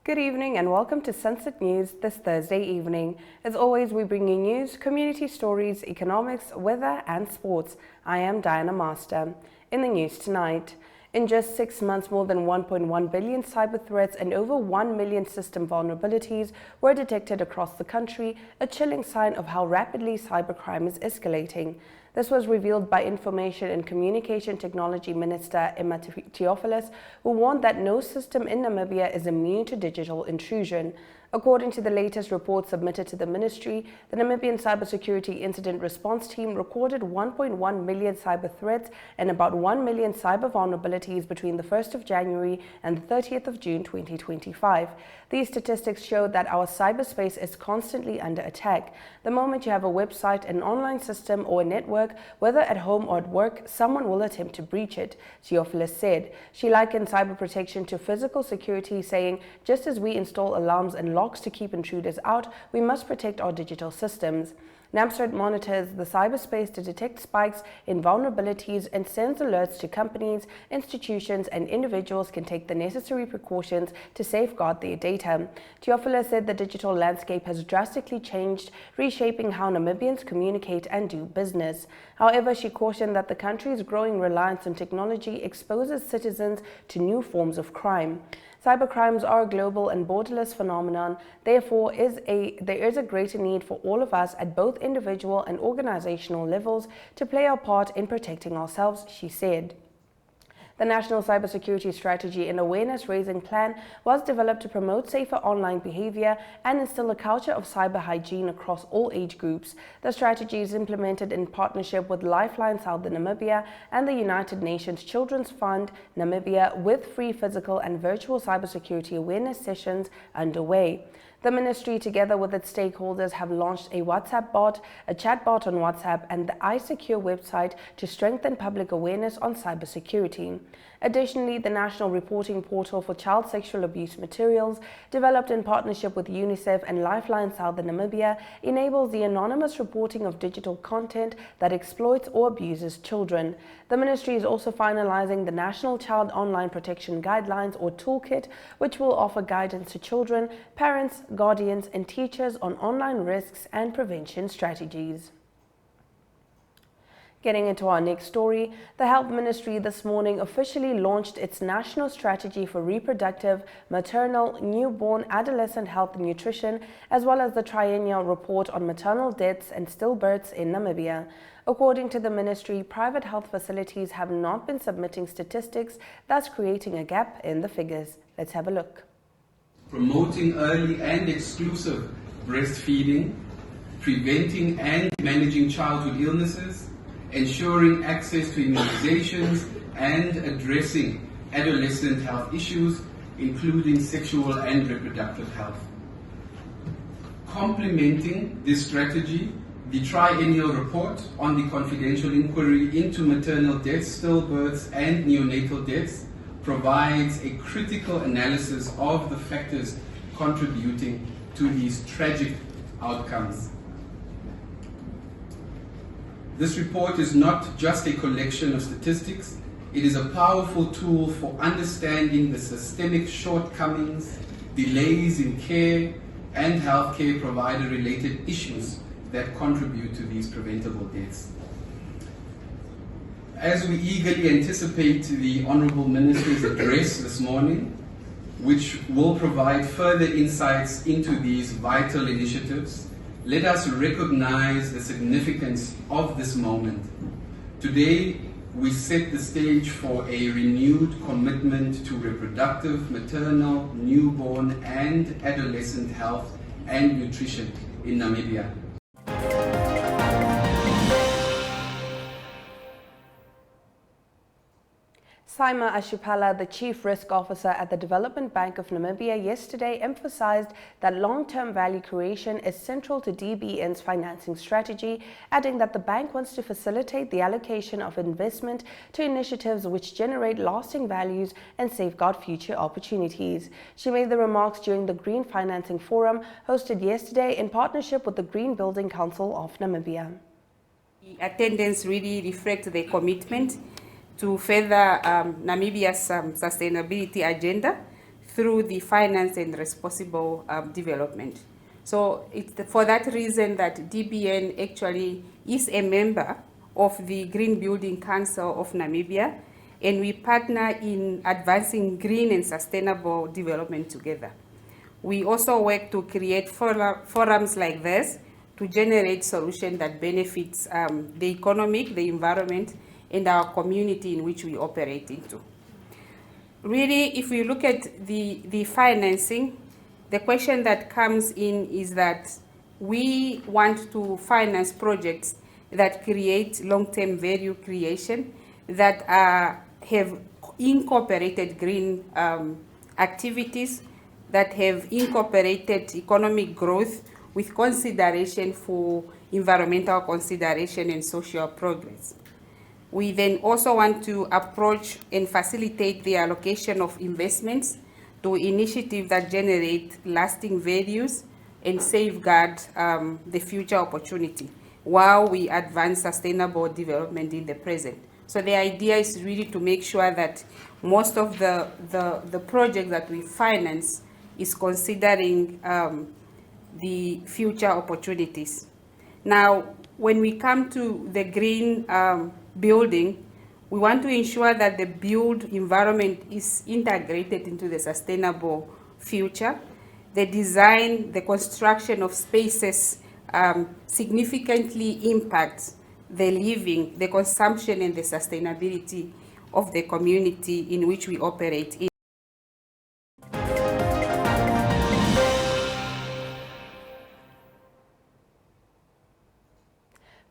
Good evening and welcome to Sunset News this Thursday evening. As always, we bring you news, community stories, economics, weather and sports. I am Diana Master. In the news tonight, in just 6 months, more than 1.1 billion cyber threats and over 1 million system vulnerabilities were detected across the country, a chilling sign of how rapidly cybercrime is escalating. This was revealed by Information and Communication Technology Minister Emma Theophilus, who warned that no system in Namibia is immune to digital intrusion. According to the latest report submitted to the ministry, the Namibian Cybersecurity Incident Response Team recorded 1.1 million cyber threats and about 1 million cyber vulnerabilities between the 1st of January and the 30th of June 2025. These statistics show that our cyberspace is constantly under attack. The moment you have a website, an online system, or a network, whether at home or at work, someone will attempt to breach it, Theophilus said. She likened cyber protection to physical security, saying, just as we install alarms and locks to keep intruders out, we must protect our digital systems. NAMCERT monitors the cyberspace to detect spikes in vulnerabilities and sends alerts to companies, institutions, and individuals can take the necessary precautions to safeguard their data. Theophilus said the digital landscape has drastically changed, reshaping how Namibians communicate and do business. However, she cautioned that the country's growing reliance on technology exposes citizens to new forms of crime. Cybercrimes are a global and borderless phenomenon. Therefore, there is a greater need for all of us at both individual and organizational levels to play our part in protecting ourselves, she said. The National Cybersecurity Strategy and Awareness-Raising Plan was developed to promote safer online behavior and instill a culture of cyber hygiene across all age groups. The strategy is implemented in partnership with Lifeline Southern Namibia and the United Nations Children's Fund Namibia, with free physical and virtual cybersecurity awareness sessions underway. The ministry, together with its stakeholders, have launched a WhatsApp bot, a chatbot on WhatsApp, and the iSecure website to strengthen public awareness on cybersecurity. Additionally, the National Reporting Portal for Child Sexual Abuse Materials, developed in partnership with UNICEF and Lifeline Southern Namibia, enables the anonymous reporting of digital content that exploits or abuses children. The ministry is also finalizing the National Child Online Protection Guidelines, or Toolkit, which will offer guidance to children, parents, guardians, and teachers on online risks and prevention strategies. Getting into our next story, the Health Ministry this morning officially launched its National Strategy for Reproductive, Maternal, Newborn, Adolescent Health and Nutrition, as well as the Triennial Report on Maternal Deaths and Stillbirths in Namibia. According to the ministry, private health facilities have not been submitting statistics, thus creating a gap in the figures. Let's have a look. Promoting early and exclusive breastfeeding, preventing and managing childhood illnesses, ensuring access to immunizations, and addressing adolescent health issues, including sexual and reproductive health. Complementing this strategy, the Triennial Report on the Confidential Inquiry into Maternal Deaths, Stillbirths, and Neonatal Deaths provides a critical analysis of the factors contributing to these tragic outcomes. This report is not just a collection of statistics, it is a powerful tool for understanding the systemic shortcomings, delays in care, and healthcare provider-related issues that contribute to these preventable deaths. As we eagerly anticipate the Honourable Minister's address this morning, which will provide further insights into these vital initiatives, let us recognize the significance of this moment. Today, we set the stage for a renewed commitment to reproductive, maternal, newborn, and adolescent health and nutrition in Namibia. Saima Ashipala, the Chief Risk Officer at the Development Bank of Namibia, yesterday emphasized that long-term value creation is central to DBN's financing strategy, adding that the bank wants to facilitate the allocation of investment to initiatives which generate lasting values and safeguard future opportunities. She made the remarks during the Green Financing Forum hosted yesterday in partnership with the Green Building Council of Namibia. The attendance really reflects the commitment to further Namibia's sustainability agenda through the finance and responsible development. So it's for that reason that DBN actually is a member of the Green Building Council of Namibia, and we partner in advancing green and sustainable development together. We also work to create forums like this to generate solutions that benefits the economic, the environment, and our community in which we operate into. Really, if we look at the financing, the question that comes in is that we want to finance projects that create long-term value creation, that have incorporated green activities, that have incorporated economic growth with consideration for environmental consideration and social progress. We then also want to approach and facilitate the allocation of investments to initiatives that generate lasting values and safeguard the future opportunity while we advance sustainable development in the present. So the idea is really to make sure that most of the projects that we finance is considering the future opportunities. Now, when we come to the green building, we want to ensure that the built environment is integrated into the sustainable future. The design, the construction of spaces significantly impacts the living, the consumption, and the sustainability of the community in which we operate in.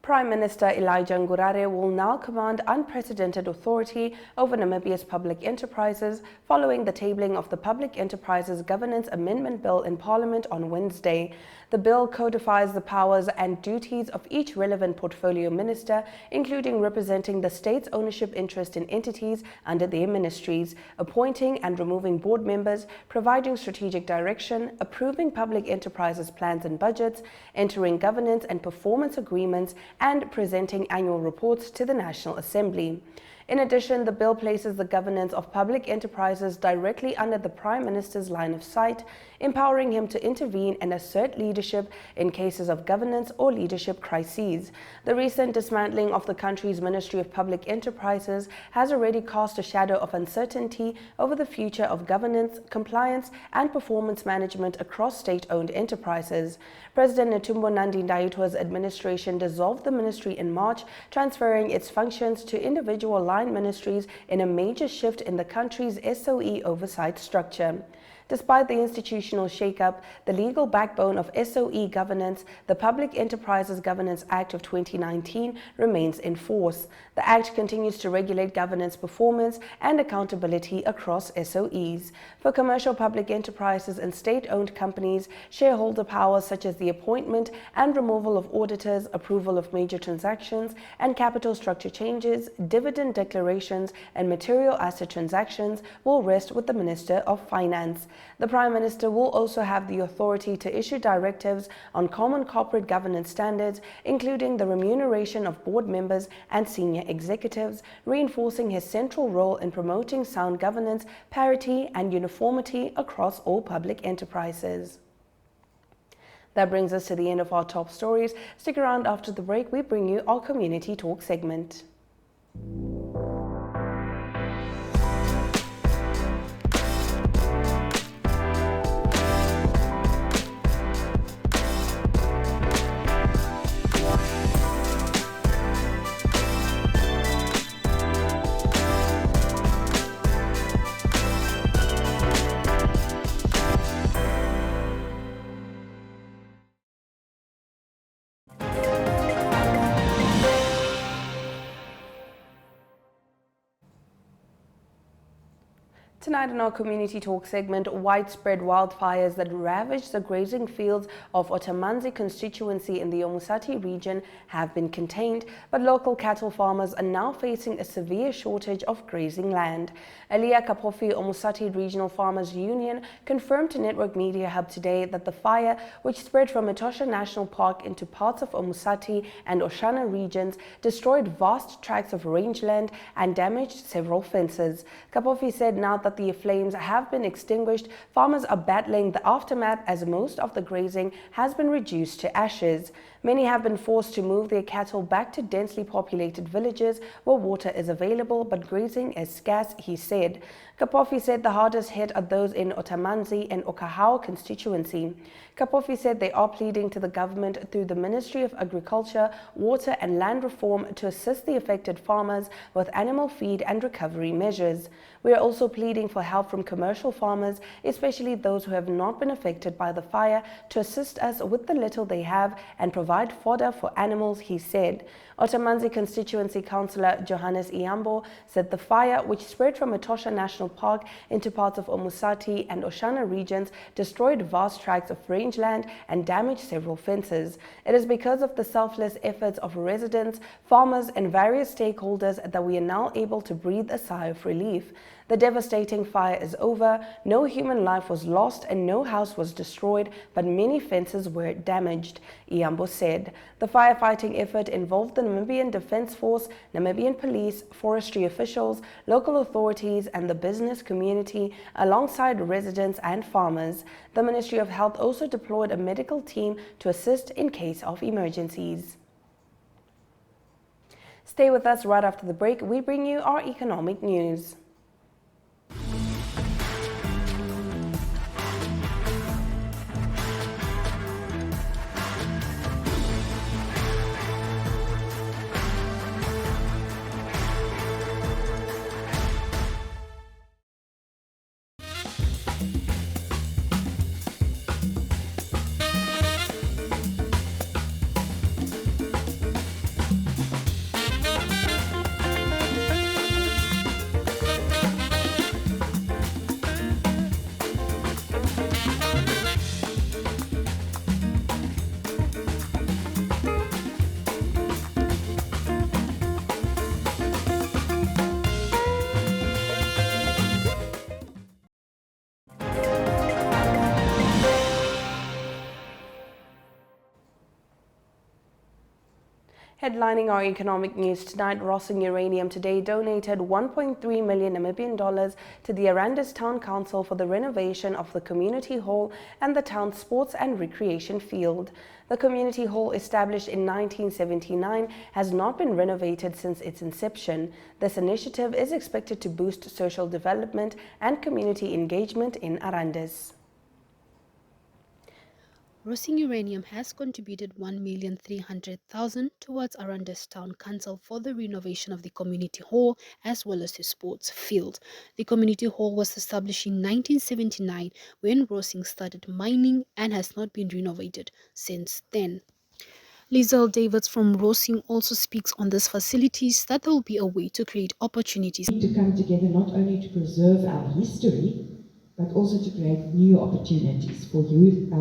Prime Minister Elijah Ngurare will now command unprecedented authority over Namibia's public enterprises following the tabling of the Public Enterprises Governance Amendment Bill in Parliament on Wednesday. The bill codifies the powers and duties of each relevant portfolio minister, including representing the state's ownership interest in entities under their ministries, appointing and removing board members, providing strategic direction, approving public enterprises plans and budgets, entering governance and performance agreements, and presenting annual reports to the National Assembly. In addition, the bill places the governance of public enterprises directly under the Prime Minister's line of sight, empowering him to intervene and assert leadership in cases of governance or leadership crises. The recent dismantling of the country's Ministry of Public Enterprises has already cast a shadow of uncertainty over the future of governance, compliance, and performance management across state-owned enterprises. President Netumbo Nandi-Ndaitwah's administration dissolved the ministry in March, transferring its functions to individual line ministries in a major shift in the country's SOE oversight structure. Despite the institutional shakeup, the legal backbone of SOE governance, the Public Enterprises Governance Act of 2019, remains in force. The Act continues to regulate governance performance and accountability across SOEs. For commercial public enterprises and state-owned companies, shareholder powers such as the appointment and removal of auditors, approval of major transactions and capital structure changes, dividend declarations, and material asset transactions will rest with the Minister of Finance. The Prime Minister will also have the authority to issue directives on common corporate governance standards, including the remuneration of board members and senior executives, reinforcing his central role in promoting sound governance, parity, and uniformity across all public enterprises. That brings us to the end of our top stories. Stick around after the break. We bring you our Community Talk segment. Tonight in our Community Talk segment, widespread wildfires that ravaged the grazing fields of Otamanzi constituency in the Omusati region have been contained, but local cattle farmers are now facing a severe shortage of grazing land. Elia Kapofi Omusati Regional Farmers Union confirmed to Network Media Hub today that the fire, which spread from Etosha National Park into parts of Omusati and Oshana regions, destroyed vast tracts of rangeland and damaged several fences. Kapofi said now that the the flames have been extinguished, farmers are battling the aftermath as most of the grazing has been reduced to ashes. Many have been forced to move their cattle back to densely populated villages where water is available but grazing is scarce, he said. Kapofi said the hardest hit are those in Otamanzi and Okahao constituency. Kapofi said they are pleading to the government through the Ministry of Agriculture, Water and Land Reform to assist the affected farmers with animal feed and recovery measures. We are also pleading for help from commercial farmers, especially those who have not been affected by the fire, to assist us with the little they have and provide fodder for animals, he said. Otamanzi constituency councillor Johannes Iambo said the fire, which spread from Etosha National Park into parts of Omusati and Oshana regions, destroyed vast tracts of rangeland and damaged several fences. It is because of the selfless efforts of residents, farmers and various stakeholders that we are now able to breathe a sigh of relief. The devastating fire is over, no human life was lost and no house was destroyed, but many fences were damaged, Iambo said. The firefighting effort involved the Namibian Defence Force, Namibian police, forestry officials, local authorities and the business community alongside residents and farmers. The Ministry of Health also deployed a medical team to assist in case of emergencies. Stay with us. Right after the break, we bring you our economic news. Headlining our economic news tonight, Rossing Uranium today donated 1.3 million Namibian dollars to the Arandis Town Council for the renovation of the community hall and the town's sports and recreation field. The community hall, established in 1979, has not been renovated since its inception. This initiative is expected to boost social development and community engagement in Arandis. Rossing Uranium has contributed 1,300,000 towards Arandis Town Council for the renovation of the community hall as well as the sports field. The community hall was established in 1979 when Rossing started mining and has not been renovated since then. Liesl Davids from Rossing also speaks on these facilities that there will be a way to create opportunities. To come together not only to preserve our history, but also to create new opportunities for youth,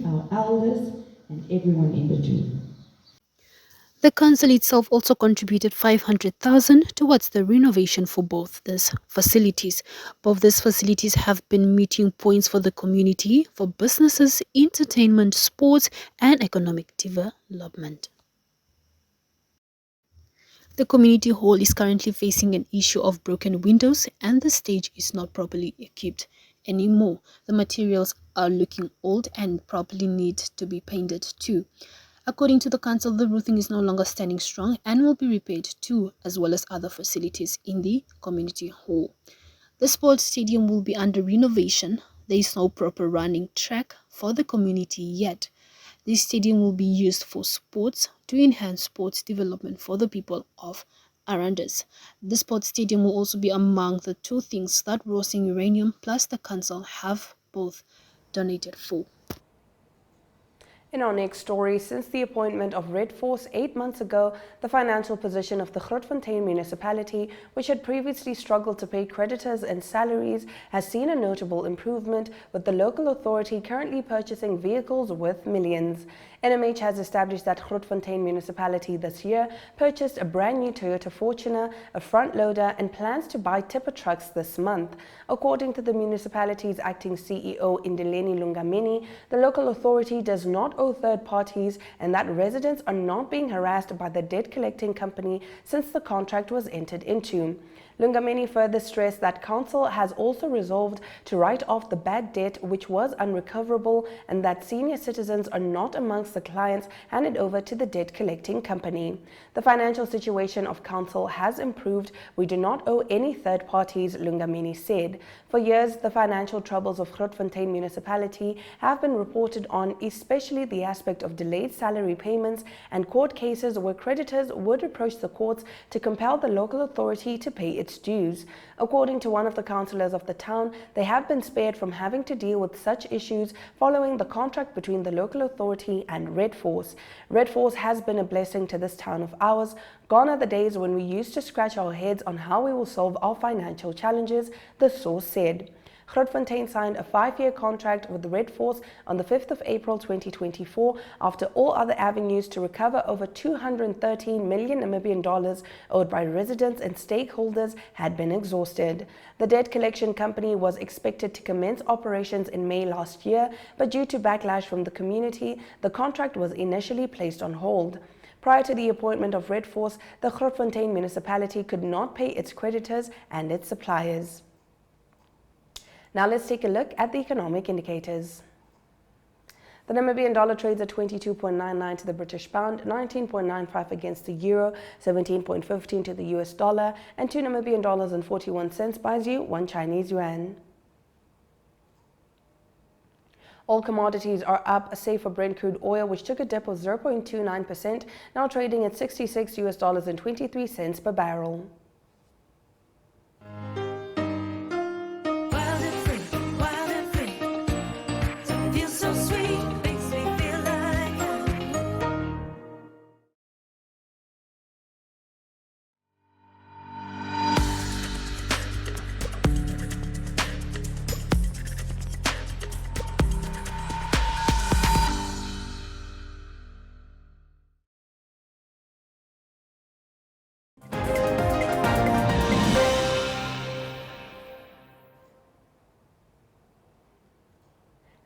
our elders, and everyone in between. The council itself also contributed 500,000 towards the renovation for both these facilities. Both these facilities have been meeting points for the community for businesses, entertainment, sports, and economic development. The community hall is currently facing an issue of broken windows and the stage is not properly equipped anymore. The materials are looking old and probably need to be painted too. According to the council, the roofing is no longer standing strong and will be repaired too, as well as other facilities in the community hall. The sports stadium will be under renovation. There is no proper running track for the community yet. This stadium will be used for sports to enhance sports development for the people of Arandis. The sports stadium will also be among the two things that Rossing Uranium plus the council have both donated for. In our next story, since the appointment of Red Force 8 months ago, the financial position of the Grootfontein municipality, which had previously struggled to pay creditors and salaries, has seen a notable improvement, with the local authority currently purchasing vehicles worth millions. NMH has established that Grootfontein municipality this year purchased a brand new Toyota Fortuner, a front loader, and plans to buy tipper trucks this month. According to the municipality's acting CEO, Indeleni Lungameni, the local authority does not owe third parties and that residents are not being harassed by the debt collecting company since the contract was entered into. Lungameni further stressed that council has also resolved to write off the bad debt which was unrecoverable and that senior citizens are not amongst the clients handed over to the debt collecting company. The financial situation of council has improved. We do not owe any third parties, Lungameni said. For years, the financial troubles of Grootfontein municipality have been reported on, especially the aspect of delayed salary payments and court cases where creditors would approach the courts to compel the local authority to pay its dues. According to one of the councillors of the town, they have been spared from having to deal with such issues following the contract between the local authority and Red Force. Red Force has been a blessing to this town of ours. Gone are the days when we used to scratch our heads on how we will solve our financial challenges, the source said. Grootfontein signed a 5-year contract with the Red Force on the 5th of April 2024 after all other avenues to recover over 213 million Namibian dollars owed by residents and stakeholders had been exhausted. The debt collection company was expected to commence operations in May last year, but due to backlash from the community, the contract was initially placed on hold. Prior to the appointment of Red Force, the Grootfontein municipality could not pay its creditors and its suppliers. Now let's take a look at the economic indicators. The Namibian dollar trades at 22.99 to the British pound, 19.95 against the euro, 17.15 to the US dollar, and 2 Namibian dollars and 41 cents buys you 1 Chinese yuan. All commodities are up, save for Brent crude oil, which took a dip of 0.29%, now trading at $66.23 per barrel.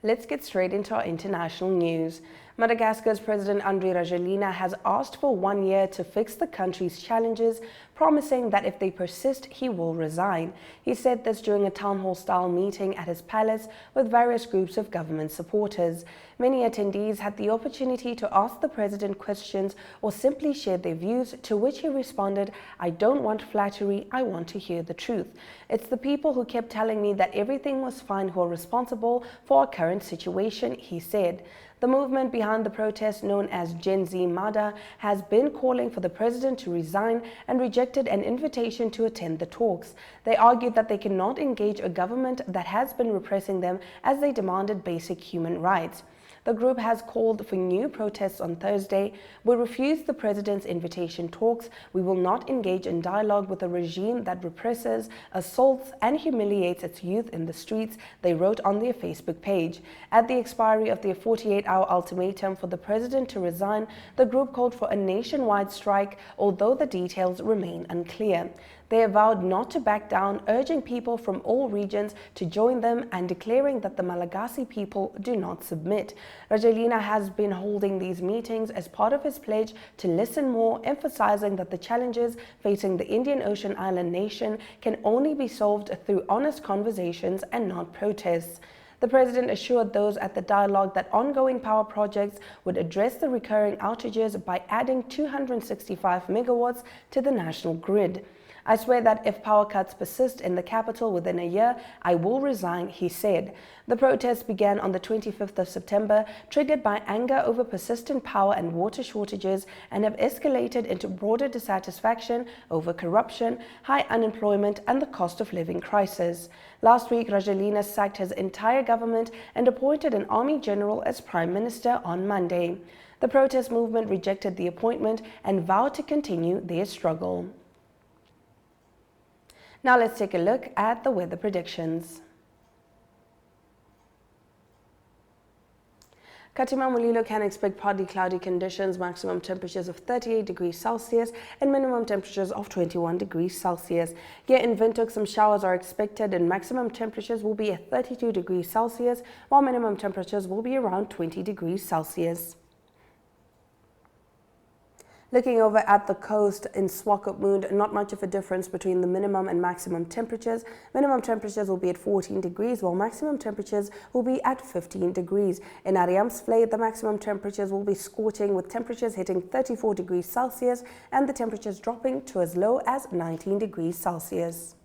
Let's get straight into our international news. Madagascar's President Andry Rajoelina has asked for 1 year to fix the country's challenges, promising that if they persist, he will resign. He said this during a town hall-style meeting at his palace with various groups of government supporters. Many attendees had the opportunity to ask the president questions or simply share their views, to which he responded, "I don't want flattery, I want to hear the truth. It's the people who kept telling me that everything was fine who are responsible for our current situation," he said. The movement behind the protest, known as Gen Z Mada, has been calling for the president to resign and rejected an invitation to attend the talks. They argued that they cannot engage a government that has been repressing them as they demanded basic human rights. The group has called for new protests on Thursday. "We refuse the president's invitation talks. We will not engage in dialogue with a regime that represses, assaults, and humiliates its youth in the streets," they wrote on their Facebook page. At the expiry of their 48-hour ultimatum for the president to resign, the group called for a nationwide strike, although the details remain unclear. They vowed not to back down, urging people from all regions to join them and declaring that the Malagasy people do not submit. Rajoelina has been holding these meetings as part of his pledge to listen more, emphasizing that the challenges facing the Indian Ocean island nation can only be solved through honest conversations and not protests. The president assured those at the dialogue that ongoing power projects would address the recurring outages by adding 265 megawatts to the national grid. "I swear that if power cuts persist in the capital within a year, I will resign," he said. The protests began on the 25th of September, triggered by anger over persistent power and water shortages, and have escalated into broader dissatisfaction over corruption, high unemployment, and the cost of living crisis. Last week, Rajoelina sacked his entire government and appointed an army general as prime minister on Monday. The protest movement rejected the appointment and vowed to continue their struggle. Now let's take a look at the weather predictions. Katima Mulilo can expect partly cloudy conditions, maximum temperatures of 38 degrees Celsius and minimum temperatures of 21 degrees Celsius. Here in Windhoek, some showers are expected and maximum temperatures will be at 32 degrees Celsius, while minimum temperatures will be around 20 degrees Celsius. Looking over at the coast in Swakopmund, not much of a difference between the minimum and maximum temperatures. Minimum temperatures will be at 14 degrees, while maximum temperatures will be at 15 degrees. In Ariamsvlei, the maximum temperatures will be scorching, with temperatures hitting 34 degrees Celsius and the temperatures dropping to as low as 19 degrees Celsius.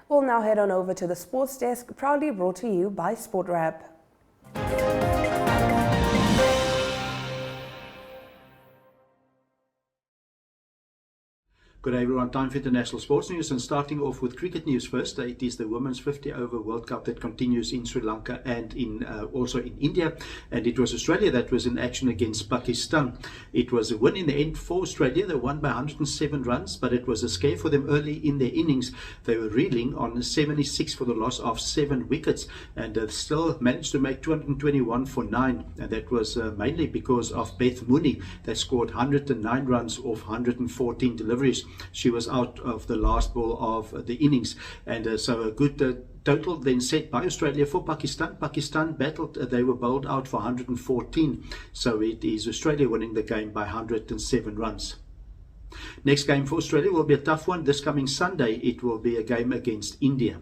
We'll now head on over to the sports desk, proudly brought to you by SportWrap. Good day everyone, time for international sports news, and starting off with cricket news first. It is the Women's 50 Over World Cup that continues in Sri Lanka and also in India, and it was Australia that was in action against Pakistan. It was a win in the end for Australia. They won by 107 runs, but it was a scare for them early in their innings. They were reeling on 76 for the loss of 7 wickets, and still managed to make 221 for 9, and that was mainly because of Beth Mooney that scored 109 runs off 114 deliveries. She was out of the last ball of the innings, and so a good total then set by Australia for Pakistan. Pakistan battled, they were bowled out for 114, so it is Australia winning the game by 107 runs. Next game for Australia will be a tough one. This coming Sunday, it will be a game against India.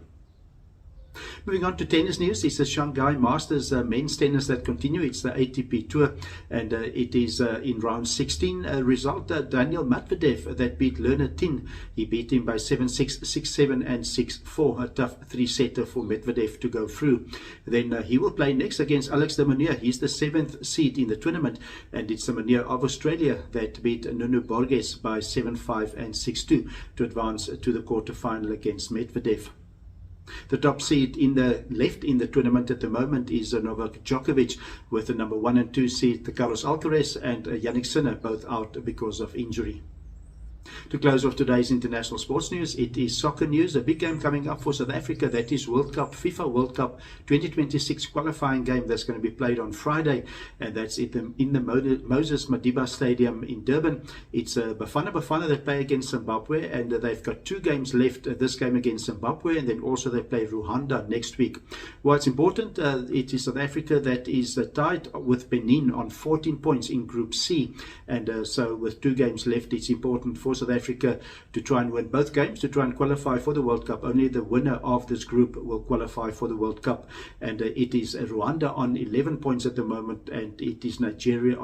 Moving on to tennis news, it's the Shanghai Masters men's tennis that continue. It's the ATP Tour, and it is in round 16 result. Daniil Medvedev that beat Leonard Tin. He beat him by 7-6, 6-7 and 6-4. A tough 3-setter for Medvedev to go through. Then he will play next against Alex de Minaur. He's the 7th seed in the tournament, and it's de Minaur of Australia that beat Nuno Borges by 7-5 and 6-2 to advance to the quarterfinal against Medvedev. The top seed in the left in the tournament at the moment is Novak Djokovic, with the number 1 and 2 seed Carlos Alcaraz and Jannik Sinner, both out because of injury. To close off today's international sports news, it is soccer news. A big game coming up for South Africa, that is World Cup, FIFA World Cup 2026 qualifying game that's going to be played on Friday, and that's in the Moses Madiba Stadium in Durban. It's Bafana that play against Zimbabwe, and they've got 2 games left, this game against Zimbabwe, and then also they play Rwanda next week. What's important, it is South Africa that is tied with Benin on 14 points in Group C, and so with 2 games left, it's important for South Africa to try and win both games to try and qualify for the World Cup. Only the winner of this group will qualify for the World Cup, and it is Rwanda on 11 points at the moment, and it is Nigeria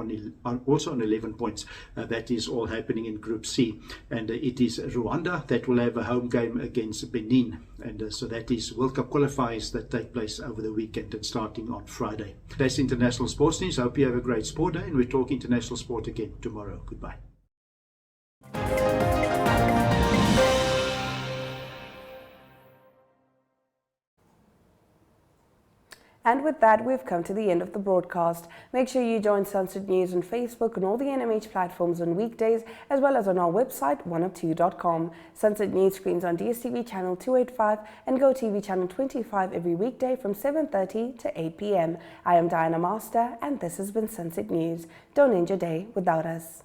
also on 11 points. That is all happening in Group C, and it is Rwanda that will have a home game against Benin, and so that is World Cup qualifiers that take place over the weekend and starting on Friday. That's international sports news. I hope you have a great sport day, and we talk international sport again tomorrow. Goodbye. And with that, we've come to the end of the broadcast. Make sure you join Sunset News on Facebook and all the NMH platforms on weekdays, as well as on our website, 102.com. Sunset News screens on DSTV channel 285 and GoTV channel 25 every weekday from 7:30 to 8 p.m. I am Diana Master, and this has been Sunset News. Don't end your day without us.